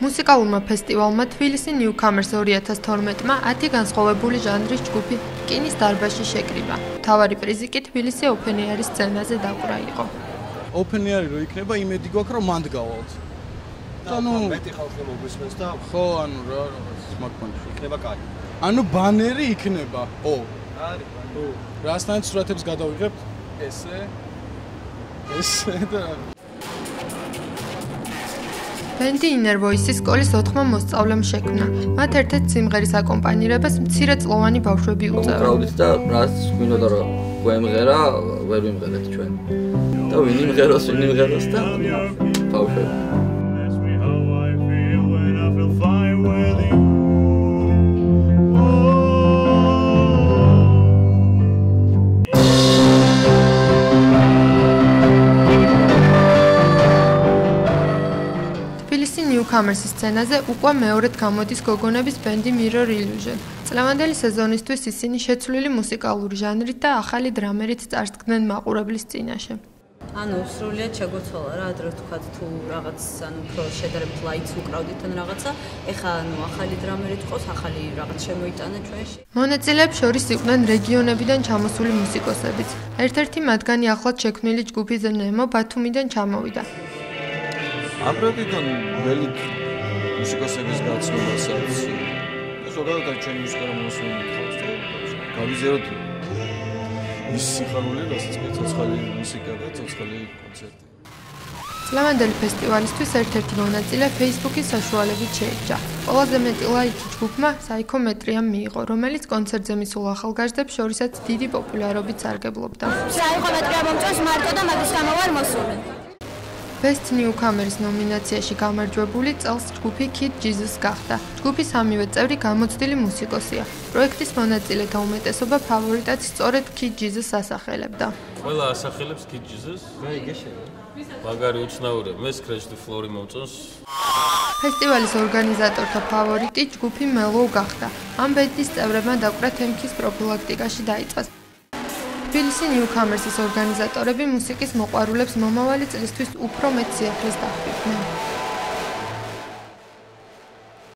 მუსიკალურმა ფესტივალმა თბილისი Newcomers 2012-მა 10 განსხვავებული ჟანრის ჯგუფი რკინის დარბაზში შეკრიბა. მთავარი პრიზი კი თბილისი Open Air-ის სცენაზე დაკვრა იყო. Open Air-ი რო იქნება, იმედი გვაქვს რომ მანდ გავალთ. ანუ მეტი ხალხი მოგვისმენს და ხო, ანუ რა მაგპანში იქნება კარი. ანუ ბანერი იქნება. ო. არის ბანერი. რასთან სურათებს გადავიღებთ? ესე და ბენდი Inner Voice-ის სკოლის 4 მოსწავლემ შექმნა. მათ ერთ-ერთ სიმღერის აკომპანირებას მცირეწლოვანი ბავშვები უწევენ. ვკრავდით და რაც გვინდოდა რომ გვემღერა, ვერ ვიმღერეთ ჩვენ. და ვინ იმღეროს და ბავშვები. Newcomers-ის სცენაზე უკვე მეორედ გამოდის გოგონების ბენდი Mirror Illusion. წლევანდელი სეზონისთვის ისინი შეცვლილი მუსიკალური ჟანრით და ახალი დრამერით წარსდგნენ მაყურებლის წინაშე. ანუ სრულიად შეგვეცვალა რა, ადრე ვთქვათ თუ რაღაც ანუ უფრო შედარებით ლაითს უკრავდით ან რაღაცა, ეხლა ანუ ახალი დრამერით ყავს, ახალი რაღაც შემოიტანა ჩვენში. მონაწილეებს შორის იყვნენ რეგიონებიდან ჩამოსული მუსიკოსებიც. ერთ-ერთი მათგანი ახლად შექმნილი ჯგუფი The Nemo ბათუმიდან ჩამოვიდა. ამბრედიდან ველით მუსიკოსების გაცნობასაც და ზოგადად ჩვენი მუსიკა რომ მოსულით ხავს და გავიზიაროთ ის სიხარული რასაც მე ცოცხალი მუსიკა და ცოცხალი კონცერტი. წლევანდელი ფესტივალისთვის ერთ-ერთი მონაწილე Facebook-ის საშუალებით შეირჩა. ყველაზე მეტი ლაიქი ჯგუფმა Psychometriam მიიღო, რომელიც კონცერტზე მისულ ახალგაზრდებს შორისაც დიდი პოპულარობით სარგებლობდა. Psychometriam მომწონს მარტო და მაგის გამო ვარ მოსული. Best Newcomers ნომინაციაში გამარჯვებული წელს ჯგუფი Kid Jesus გახდა. ჯგუფი სამივე წევრი გამოცდილი მუსიკოსია. პროექტის მონაწილეთა უმეტესობა ფავორიტად სწორედ Kid Jesus ასახელებდა. ყველა ასახელებს Kid Jesus. მე იგეშენა. მაგარი უცნაური, მე Scratch the Floor-ი მომწონს. ფესტივალის ორგანიზატორთა ფავორიტი ჯგუფი Mellow გახდა. ამ ბენდის წევრებმა დაკვრა თემქის პროფილაქტიკაში დაიწყეს. თბილისი Newcomers-ის ორგანიზატორები მუსიკის მოყვარულებს მომავალი წლისთვის უფრო მეტ სიახლეს დაჰყიდნენ.